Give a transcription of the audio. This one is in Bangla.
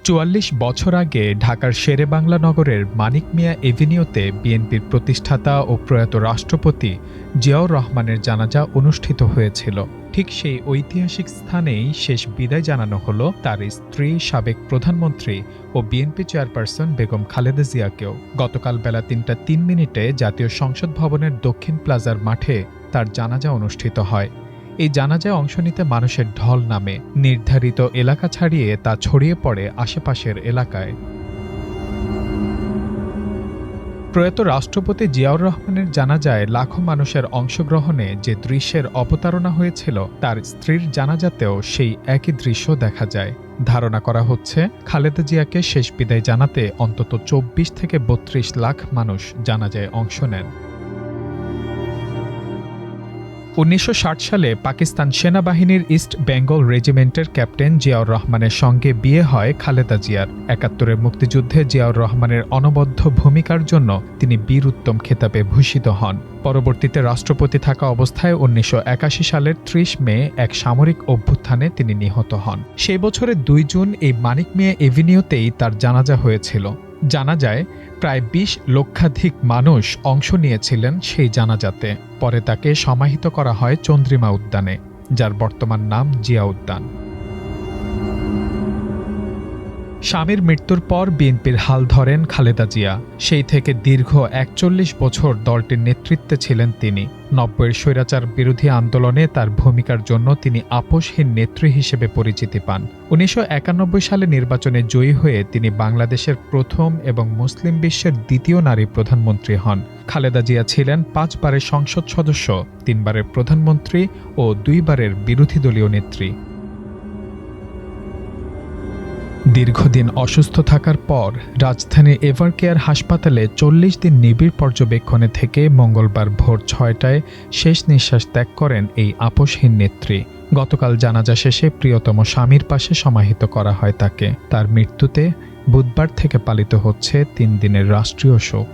৪৪ বছর আগে ঢাকার শেরেবাংলা নগরের মানিক মিয়া এভিনিউতে বিএনপির প্রতিষ্ঠাতা ও প্রয়াত রাষ্ট্রপতি জিয়াউর রহমানের জানাজা অনুষ্ঠিত হয়েছিল। ঠিক সেই ঐতিহাসিক স্থানেই শেষ বিদায় জানানো হলো তার স্ত্রী, সাবেক প্রধানমন্ত্রী ও বিএনপি চেয়ারপারসন বেগম খালেদা জিয়াকেও। গতকাল বেলা ৩টা ৩ মিনিটে জাতীয় সংসদ ভবনের দক্ষিণ প্লাজার মাঠে তার জানাজা অনুষ্ঠিত হয়। এই জানাজায় অংশ নিতে মানুষের ঢল নামে। নির্ধারিত এলাকা ছাড়িয়ে তা ছড়িয়ে পড়ে আশেপাশের এলাকায়। প্রয়াত রাষ্ট্রপতি জিয়াউর রহমানের জানাজায় লাখো মানুষের অংশগ্রহণে যে দৃশ্যের অবতারণা হয়েছিল, তার স্ত্রীর জানাজাতেও সেই একই দৃশ্য দেখা যায়। ধারণা করা হচ্ছে, খালেদা জিয়াকে শেষ বিদায় জানাতে অন্তত ২৪ থেকে ৩২ লাখ মানুষ জানাজায় অংশ নেন। ১৯৬০ সালে পাকিস্তান সেনাবাহিনীর ইস্ট বেঙ্গল রেজিমেন্টের ক্যাপ্টেন জিয়াউর রহমানের সঙ্গে বিয়ে হয় খালেদা জিয়ার। ৭১-এর মুক্তিযুদ্ধে জিয়াউর রহমানের অনবদ্য ভূমিকার জন্য তিনি বীর উত্তম খেতাবে ভূষিত হন। পরবর্তীতে রাষ্ট্রপতি থাকা অবস্থায় ১৯৮১ সালের ৩০ মে এক সামরিক অভ্যুত্থানে তিনি নিহত হন। সেই বছরের ২ জুন এই মানিক মিয়া এভিনিউতেই তার জানাজা হয়েছিল। জানাজায় প্রায় ২০ লক্ষাধিক মানুষ অংশ নিয়েছিলেন সেই জানাজাতে। পরে তাকে সমাহিত করা হয় চন্দ্রিমা উদ্যানে, যার বর্তমান নাম জিয়া উদ্যান। স্বামীর মৃত্যুর পর বিএনপির হাল ধরেন খালেদা জিয়া। সেই থেকে দীর্ঘ ৪১ বছর দলটির নেতৃত্বে ছিলেন তিনি। ৯০-এর স্বৈরাচার বিরোধী আন্দোলনে তার ভূমিকার জন্য তিনি আপোষহীন নেত্রী হিসেবে পরিচিতি পান। ১৯৯১ সালে নির্বাচনে জয়ী হয়ে তিনি বাংলাদেশের প্রথম এবং মুসলিম বিশ্বের দ্বিতীয় নারী প্রধানমন্ত্রী হন। খালেদা জিয়া ছিলেন ৫ বারের সংসদ সদস্য, ৩ বারের প্রধানমন্ত্রী ও ২ বারের বিরোধী দলীয় নেত্রী। দীর্ঘদিন অসুস্থ থাকার পর রাজধানীর এভারকেয়ার হাসপাতালে ৪০ দিন নিবিড় পর্যবেক্ষণে থেকে মঙ্গলবার ভোর ৬টায় শেষ নিঃশ্বাস ত্যাগ করেন এই আপোষহীন নেত্রী। গতকাল জানাজা শেষে প্রিয়তম স্বামীর পাশে সমাহিত করা হয় তাকে। তার মৃত্যুতে বুধবার থেকে পালিত হচ্ছে ৩ দিনের রাষ্ট্রীয় শোক।